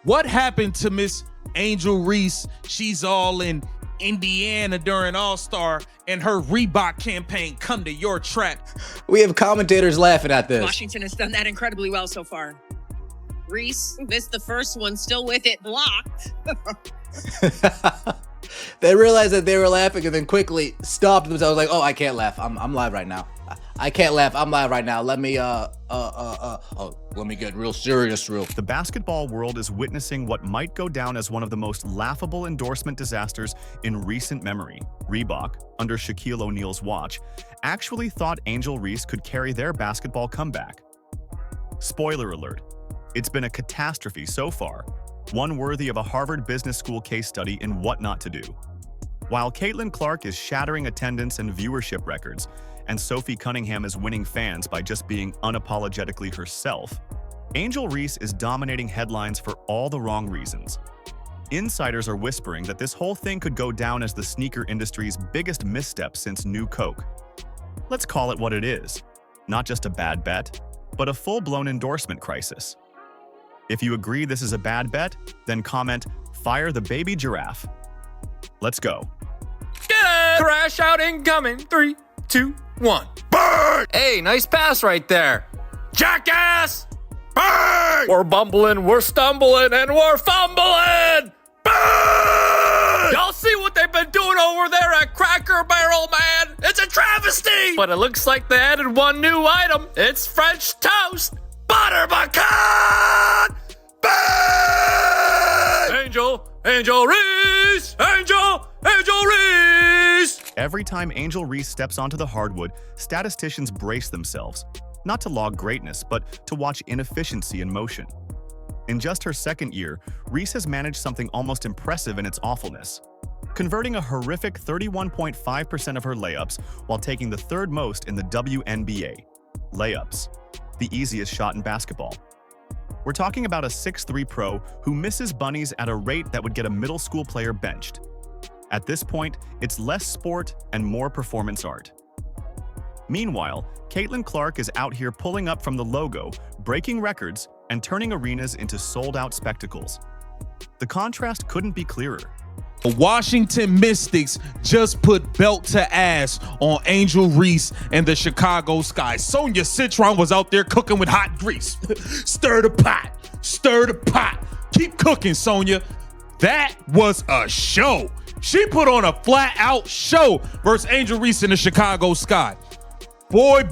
What happened to Miss Angel Reese? She's all in Indiana during All-Star, and her Reebok campaign come to your trap. We have commentators laughing at this. Washington has done that incredibly well so far. Reese missed the first one, still with it blocked. They realized that they were laughing and then quickly stopped themselves like, oh, I can't laugh. I'm live right now. I can't laugh. I'm live right now. Let me let me get real serious. The basketball world is witnessing what might go down as one of the most laughable endorsement disasters in recent memory. Reebok, under Shaquille O'Neal's watch, actually thought Angel Reese could carry their basketball comeback. Spoiler alert, it's been a catastrophe so far, one worthy of a Harvard Business School case study in what not to do. While Caitlin Clark is shattering attendance and viewership records, and Sophie Cunningham is winning fans by just being unapologetically herself, Angel Reese is dominating headlines for all the wrong reasons. Insiders are whispering that this whole thing could go down as the sneaker industry's biggest misstep since New Coke. Let's call it what it is. Not just a bad bet, but a full-blown endorsement crisis. If you agree this is a bad bet, then comment, "Fire the baby giraffe." Let's go. Get it! Crash out incoming. 3, 2, 1. Burn! Hey, nice pass right there. Jackass! Burn! We're bumbling, we're stumbling, and we're fumbling! Burn! Y'all see what they've been doing over there at Cracker Barrel, man? It's a travesty! But it looks like they added one new item. It's French toast! Butter pecan! Burn! Angel Reese! Angel Reese! Every time Angel Reese steps onto the hardwood, statisticians brace themselves, not to log greatness, but to watch inefficiency in motion. In just her second year, Reese has managed something almost impressive in its awfulness, converting a horrific 31.5% of her layups while taking the third most in the WNBA. Layups, the easiest shot in basketball. We're talking about a 6'3" pro who misses bunnies at a rate that would get a middle school player benched. At this point, it's less sport and more performance art. Meanwhile, Caitlin Clark is out here pulling up from the logo, breaking records, and turning arenas into sold-out spectacles. The contrast couldn't be clearer. The Washington Mystics just put belt to ass on Angel Reese and the Chicago Sky. Sonia Citron was out there cooking with hot grease. Stir the pot, stir the pot. Keep cooking, Sonia. That was a show. She put on a flat-out show versus Angel Reese and the Chicago Sky. Boy,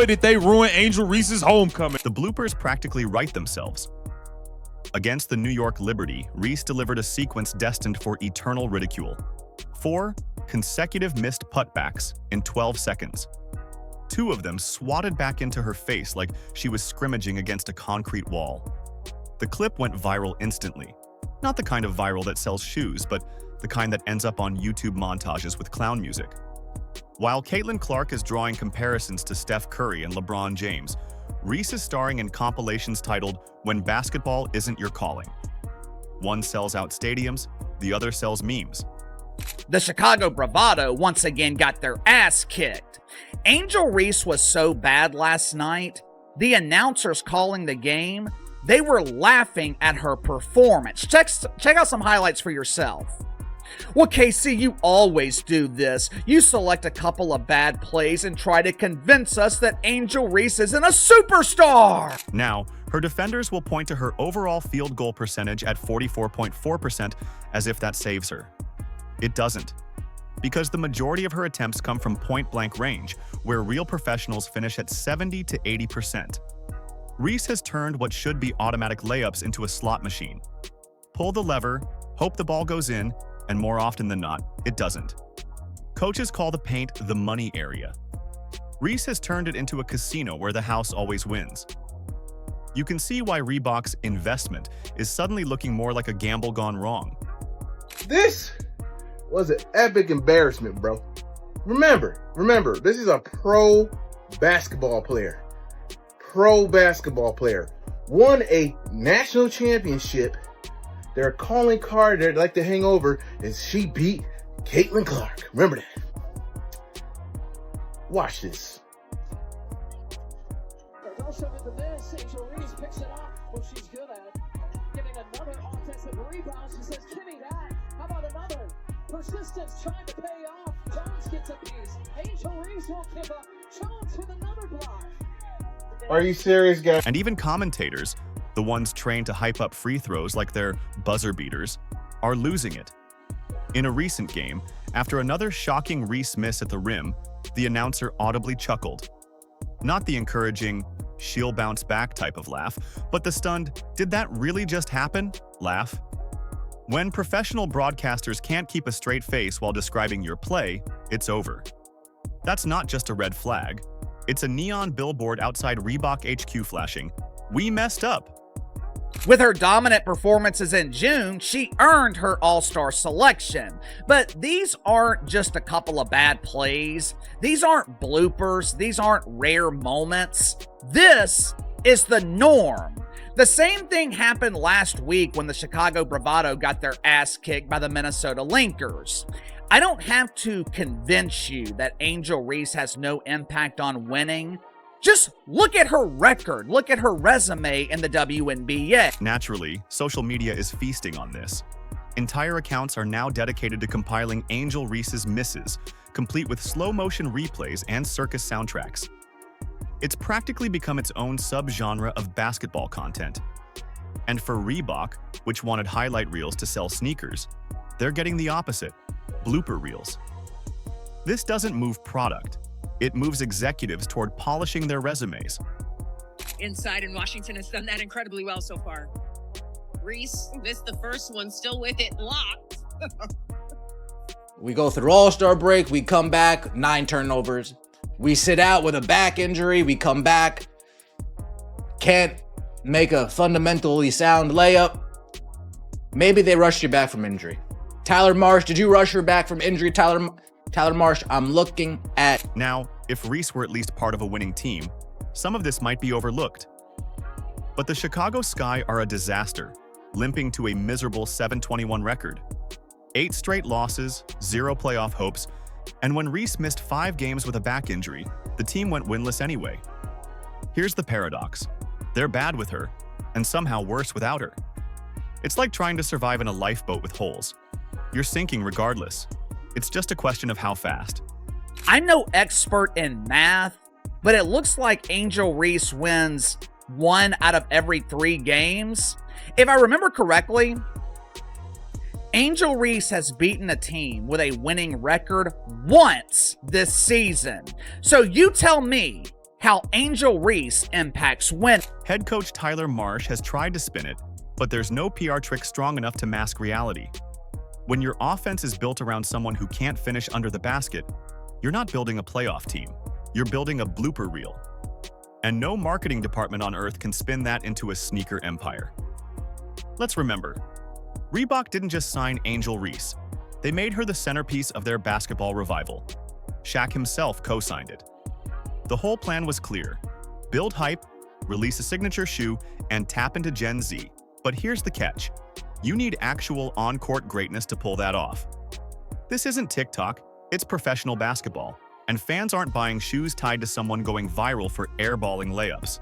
did they ruin Angel Reese's homecoming. The bloopers practically write themselves. Against the New York Liberty, Reese delivered a sequence destined for eternal ridicule. 4 consecutive missed putbacks in 12 seconds. 2 of them swatted back into her face like she was scrimmaging against a concrete wall. The clip went viral instantly. Not the kind of viral that sells shoes, but the kind that ends up on YouTube montages with clown music. While Caitlin Clark is drawing comparisons to Steph Curry and LeBron James, Reese is starring in compilations titled "When Basketball Isn't Your Calling." One sells out stadiums, the other sells memes. The Chicago Bravado once again got their ass kicked. Angel Reese was so bad last night, the announcers calling the game, they were laughing at her performance. Check out some highlights for yourself. Well, KC, you always do this. You select a couple of bad plays and try to convince us that Angel Reese isn't a superstar. Now, her defenders will point to her overall field goal percentage at 44.4% as if that saves her. It doesn't. Because the majority of her attempts come from point-blank range, where real professionals finish at 70 to 80%. Reese has turned what should be automatic layups into a slot machine. Pull the lever, hope the ball goes in, and more often than not, it doesn't. Coaches call the paint the money area. Reese has turned it into a casino where the house always wins. You can see why Reebok's investment is suddenly looking more like a gamble gone wrong. This was an epic embarrassment, bro. Remember, this is a pro basketball player. Won a national championship. Their calling card they'd like to hang over is she beat Caitlin Clark. Remember that. Watch this. There's also in the miss. Angel Reese picks it up, what she's good at. Getting another offensive rebound. She says, "Give me that." How about another? Persistence trying to pay off. Jones gets a piece. Angel Reese won't give up. Jones with another block. Are you serious, guys? And even commentators, the ones trained to hype up free throws like they're buzzer beaters, are losing it. In a recent game, after another shocking Reese miss at the rim, the announcer audibly chuckled. Not the encouraging, she'll bounce back type of laugh, but the stunned, did that really just happen? Laugh. When professional broadcasters can't keep a straight face while describing your play, it's over. That's not just a red flag. It's a neon billboard outside Reebok HQ flashing, "We messed up." With her dominant performances in June, she earned her All-Star selection. But these aren't just a couple of bad plays. These aren't bloopers. These aren't rare moments. This is the norm. The same thing happened last week when the Chicago Bravado got their ass kicked by the Minnesota Linkers. I don't have to convince you that Angel Reese has no impact on winning. Just look at her record, look at her resume in the WNBA. Naturally, social media is feasting on this. Entire accounts are now dedicated to compiling Angel Reese's misses, complete with slow-motion replays and circus soundtracks. It's practically become its own subgenre of basketball content. And for Reebok, which wanted highlight reels to sell sneakers, they're getting the opposite, blooper reels. This doesn't move product. It moves executives toward polishing their resumes. Inside, and Washington has done that incredibly well so far. Reese missed the first one, still with it locked. We go through All-Star break. We come back, 9 turnovers. We sit out with a back injury. We come back. Can't make a fundamentally sound layup. Maybe they rushed you back from injury. Tyler Marsh, did you rush her back from injury? Tyler Marsh, I'm looking at. Now, if Reese were at least part of a winning team, some of this might be overlooked. But the Chicago Sky are a disaster, limping to a miserable 7-21 record. 8 straight losses, 0 playoff hopes, and when Reese missed 5 games with a back injury, the team went winless anyway. Here's the paradox. They're bad with her, and somehow worse without her. It's like trying to survive in a lifeboat with holes. You're sinking regardless. It's just a question of how fast. I'm no expert in math, but it looks like Angel Reese wins 1 out of every 3 games. If I remember correctly, Angel Reese has beaten a team with a winning record once this season. So you tell me how Angel Reese impacts win. Head coach Tyler Marsh has tried to spin it, but there's no PR trick strong enough to mask reality. When your offense is built around someone who can't finish under the basket, you're not building a playoff team. You're building a blooper reel. And no marketing department on earth can spin that into a sneaker empire. Let's remember, Reebok didn't just sign Angel Reese. They made her the centerpiece of their basketball revival. Shaq himself co-signed it. The whole plan was clear. Build hype, release a signature shoe, and tap into Gen Z. But here's the catch. You need actual on-court greatness to pull that off. This isn't TikTok, it's professional basketball, and fans aren't buying shoes tied to someone going viral for airballing layups.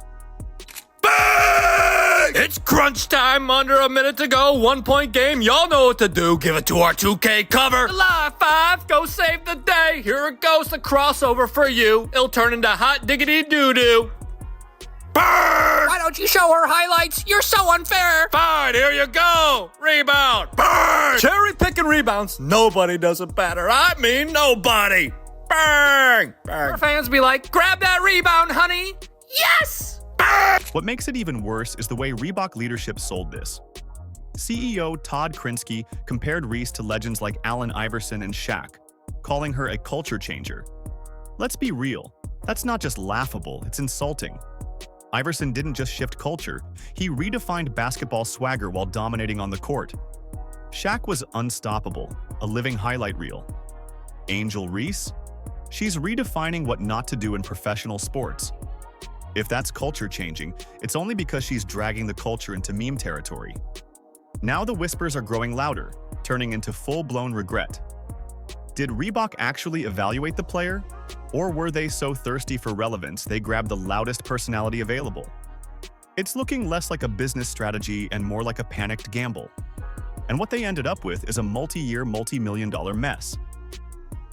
Bang! It's crunch time, under a minute to go, 1-point game, y'all know what to do, give it to our 2K cover. Live 5, go save the day, here it goes, the crossover for you, it'll turn into hot diggity doo-doo. Burn! Why don't you show her highlights? You're so unfair. Fine, here you go. Rebound. Burn! Cherry picking rebounds. Nobody does it better. I mean, nobody. Bang! Bang. Our fans be like, grab that rebound, honey. Yes! Bang! What makes it even worse is the way Reebok leadership sold this. CEO Todd Krinsky compared Reese to legends like Allen Iverson and Shaq, calling her a culture changer. Let's be real. That's not just laughable, it's insulting. Iverson didn't just shift culture, he redefined basketball swagger while dominating on the court. Shaq was unstoppable, a living highlight reel. Angel Reese? She's redefining what not to do in professional sports. If that's culture changing, it's only because she's dragging the culture into meme territory. Now the whispers are growing louder, turning into full-blown regret. Did Reebok actually evaluate the player? Or were they so thirsty for relevance they grabbed the loudest personality available? It's looking less like a business strategy and more like a panicked gamble. And what they ended up with is a multi-year, multi-million-dollar mess.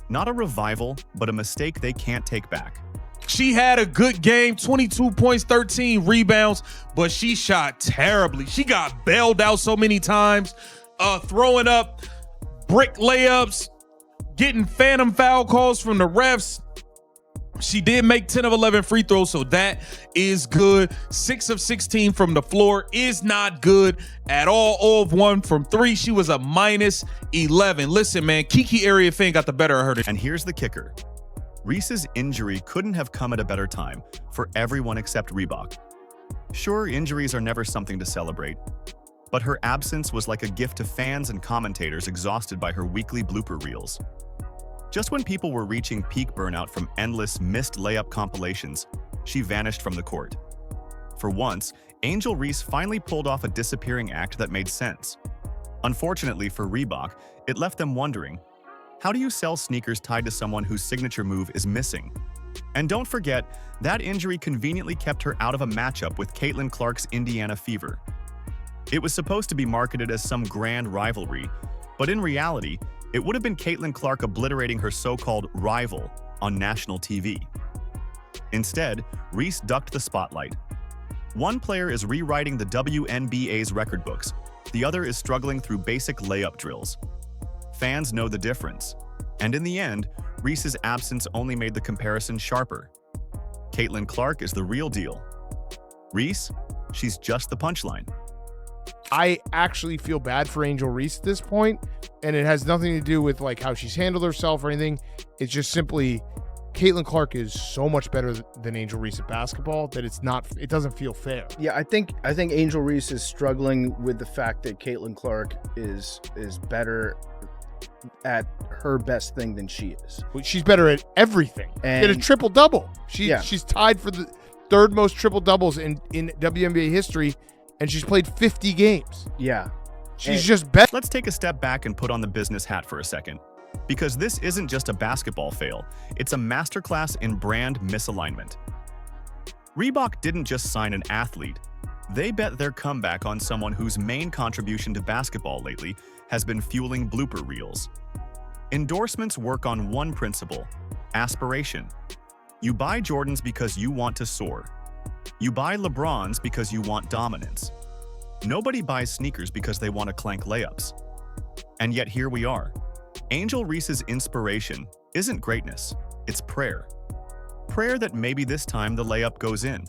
Not a revival, but a mistake they can't take back. She had a good game, 22 points, 13 rebounds, but she shot terribly. She got bailed out so many times, throwing up brick layups, getting phantom foul calls from the refs. She did make 10 of 11 free throws, so that is good. 6 of 16 from the floor is not good at all. 0 of 1 from 3. She was a minus 11. Listen, man, Kiki Area Fan got the better of her. And here's the kicker. Reese's injury couldn't have come at a better time for everyone except Reebok. Sure, injuries are never something to celebrate, but her absence was like a gift to fans and commentators exhausted by her weekly blooper reels. Just when people were reaching peak burnout from endless missed layup compilations, she vanished from the court. For once, Angel Reese finally pulled off a disappearing act that made sense. Unfortunately for Reebok, it left them wondering, how do you sell sneakers tied to someone whose signature move is missing? And don't forget, that injury conveniently kept her out of a matchup with Caitlin Clark's Indiana Fever. It was supposed to be marketed as some grand rivalry, but in reality, it would have been Caitlin Clark obliterating her so-called rival on national TV. Instead, Reese ducked the spotlight. One player is rewriting the WNBA's record books, the other is struggling through basic layup drills. Fans know the difference, and in the end, Reese's absence only made the comparison sharper. Caitlin Clark is the real deal. Reese, she's just the punchline. I actually feel bad for Angel Reese at this point, and it has nothing to do with like how she's handled herself or anything. It's just simply Caitlin Clark is so much better than Angel Reese at basketball that it doesn't feel fair. Yeah, I think Angel Reese is struggling with the fact that Caitlin Clark is better at her best thing than she is. She's better at everything. And she had a triple-double. She's tied for the third most triple-doubles in WNBA history, and she's played 50 games. Yeah. She's just better. Let's take a step back and put on the business hat for a second. Because this isn't just a basketball fail, it's a masterclass in brand misalignment. Reebok didn't just sign an athlete. They bet their comeback on someone whose main contribution to basketball lately has been fueling blooper reels. Endorsements work on one principle: aspiration. You buy Jordans because you want to soar. You buy LeBrons because you want dominance. Nobody buys sneakers because they want to clank layups. And yet here we are. Angel Reese's inspiration isn't greatness, it's prayer. Prayer that maybe this time the layup goes in.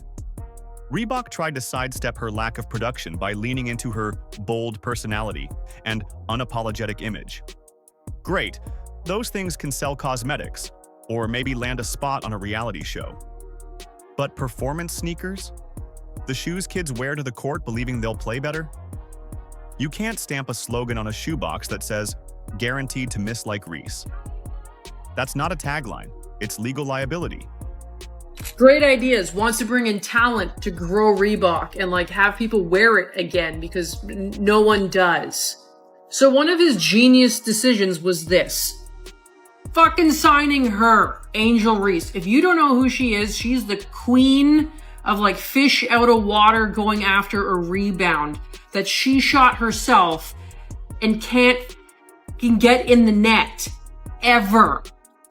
Reebok tried to sidestep her lack of production by leaning into her bold personality and unapologetic image. Great, those things can sell cosmetics, or maybe land a spot on a reality show. But performance sneakers? The shoes kids wear to the court believing they'll play better? You can't stamp a slogan on a shoebox that says, "Guaranteed to miss like Reese." That's not a tagline, it's legal liability. Great ideas, wants to bring in talent to grow Reebok and like have people wear it again because no one does. So one of his genius decisions was this. Fucking signing her, Angel Reese. If you don't know who she is, she's the queen of like fish out of water going after a rebound that she shot herself and can get in the net ever.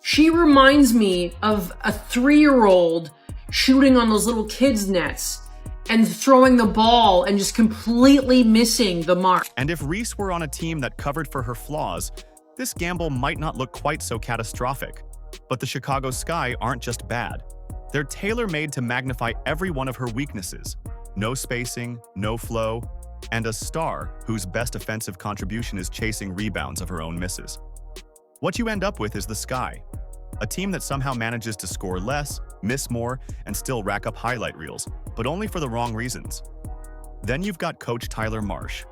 She reminds me of a 3-year-old shooting on those little kids' nets and throwing the ball and just completely missing the mark. And if Reese were on a team that covered for her flaws, this gamble might not look quite so catastrophic. But the Chicago Sky aren't just bad. They're tailor-made to magnify every one of her weaknesses. No spacing, no flow, and a star whose best offensive contribution is chasing rebounds of her own misses. What you end up with is the Sky, a team that somehow manages to score less, miss more, and still rack up highlight reels, but only for the wrong reasons. Then you've got Coach Tyler Marsh.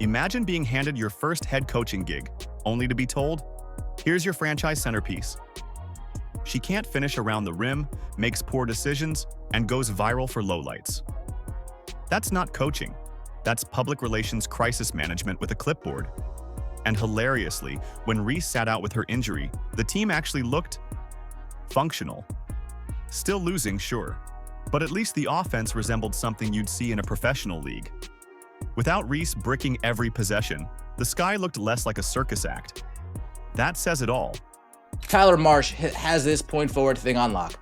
Imagine being handed your first head coaching gig, only to be told, here's your franchise centerpiece. She can't finish around the rim, makes poor decisions, and goes viral for lowlights. That's not coaching. That's public relations crisis management with a clipboard. And hilariously, when Reese sat out with her injury, the team actually looked functional. Still losing, sure, But at least the offense resembled something you'd see in a professional league. Without Reese bricking every possession, the sky looked less like a circus act. That says it all. Tyler Marsh has this point forward thing on lock.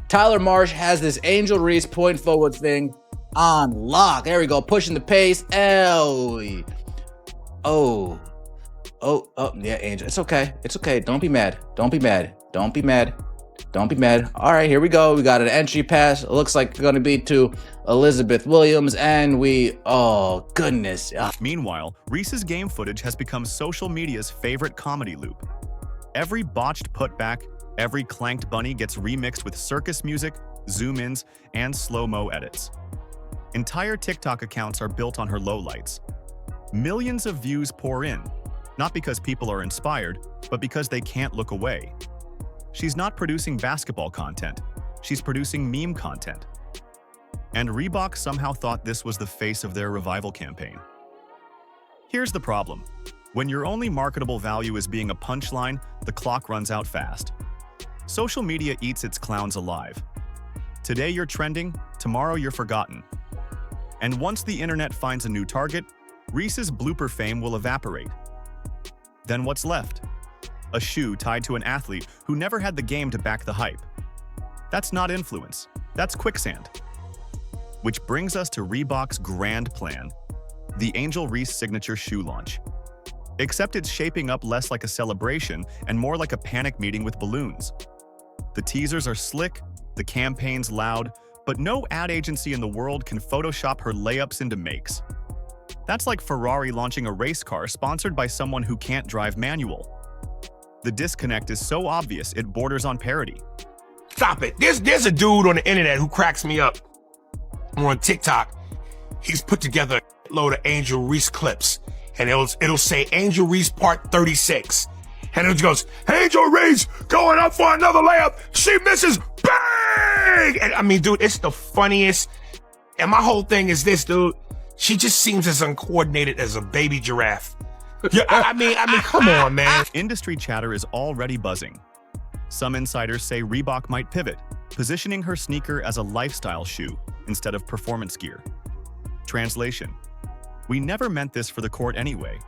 Tyler Marsh has this Angel Reese point forward thing on lock. There we go, pushing the pace. Oh, yeah, Angel. It's okay. It's okay. Don't be mad. Don't be mad. Don't be mad. Don't be mad. All right, here we go. We got an entry pass. It looks like it's going to be to Elizabeth Williams, and oh, goodness. Meanwhile, Reese's game footage has become social media's favorite comedy loop. Every botched putback, every clanked bunny gets remixed with circus music, zoom-ins, and slow-mo edits. Entire TikTok accounts are built on her lowlights. Millions of views pour in, not because people are inspired, but because they can't look away. She's not producing basketball content, she's producing meme content. And Reebok somehow thought this was the face of their revival campaign. Here's the problem. When your only marketable value is being a punchline, the clock runs out fast. Social media eats its clowns alive. Today you're trending, tomorrow you're forgotten. And once the internet finds a new target, Reese's blooper fame will evaporate. Then what's left? A shoe tied to an athlete who never had the game to back the hype. That's not influence, that's quicksand. Which brings us to Reebok's grand plan, the Angel Reese signature shoe launch. Except it's shaping up less like a celebration and more like a panic meeting with balloons. The teasers are slick, the campaign's loud, but no ad agency in the world can Photoshop her layups into makes. That's like Ferrari launching a race car sponsored by someone who can't drive manual. The disconnect is so obvious it borders on parody. Stop it. There's a dude on the internet who cracks me up. On TikTok, he's put together a load of Angel Reese clips, and it'll say Angel Reese part 36. And it goes, Angel Reese going up for another layup. She misses, bang! And I mean, dude, it's the funniest. And my whole thing is this, dude. She just seems as uncoordinated as a baby giraffe. Yeah, I mean, come on, man. Industry chatter is already buzzing. Some insiders say Reebok might pivot, positioning her sneaker as a lifestyle shoe instead of performance gear. Translation: we never meant this for the court anyway.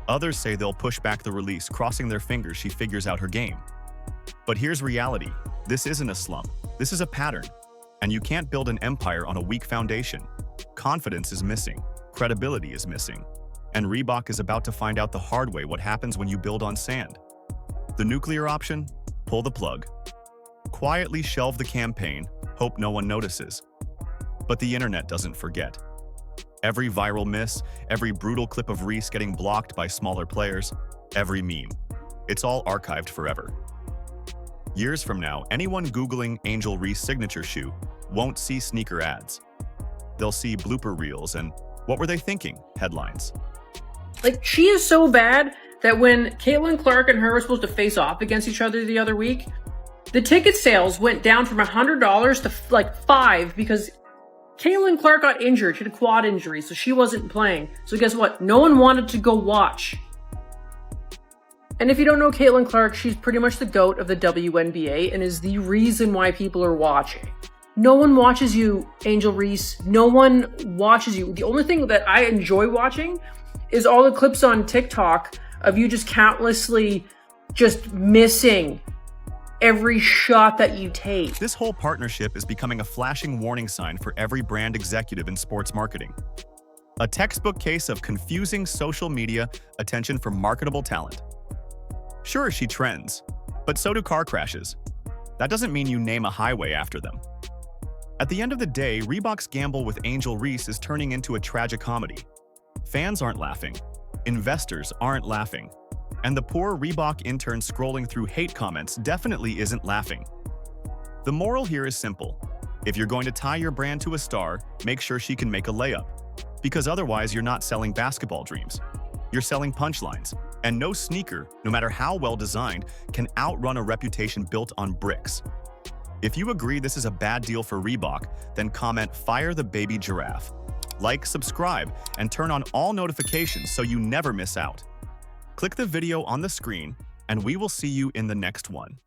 Others say they'll push back the release, crossing their fingers she figures out her game. But here's reality. This isn't a slump. This is a pattern. And you can't build an empire on a weak foundation. Confidence is missing. Credibility is missing. And Reebok is about to find out the hard way what happens when you build on sand. The nuclear option? Pull the plug. Quietly shelve the campaign, hope no one notices. But the internet doesn't forget. Every viral miss, every brutal clip of Reese getting blocked by smaller players, every meme. It's all archived forever. Years from now, anyone Googling Angel Reese signature shoe won't see sneaker ads. They'll see blooper reels and "what were they thinking?" headlines. Like, she is so bad that when Caitlin Clark and her were supposed to face off against each other the other week, the ticket sales went down from $100 to like $5 because Caitlin Clark got injured. She had a quad injury, so she wasn't playing. So guess what? No one wanted to go watch. And if you don't know Caitlin Clark, she's pretty much the GOAT of the WNBA and is the reason why people are watching. No one watches you, Angel Reese. No one watches you. The only thing that I enjoy watching is all the clips on TikTok of you just countlessly just missing every shot that you take. This whole partnership is becoming a flashing warning sign for every brand executive in sports marketing. A textbook case of confusing social media attention for marketable talent. Sure, she trends, but so do car crashes. That doesn't mean you name a highway after them. At the end of the day, Reebok's gamble with Angel Reese is turning into a tragicomedy. Fans aren't laughing. Investors aren't laughing. And the poor Reebok intern scrolling through hate comments definitely isn't laughing. The moral here is simple. If you're going to tie your brand to a star, make sure she can make a layup. Because otherwise, you're not selling basketball dreams. You're selling punchlines. And no sneaker, no matter how well designed, can outrun a reputation built on bricks. If you agree this is a bad deal for Reebok, then comment "Fire the baby giraffe." Like, subscribe, and turn on all notifications so you never miss out. Click the video on the screen, and we will see you in the next one.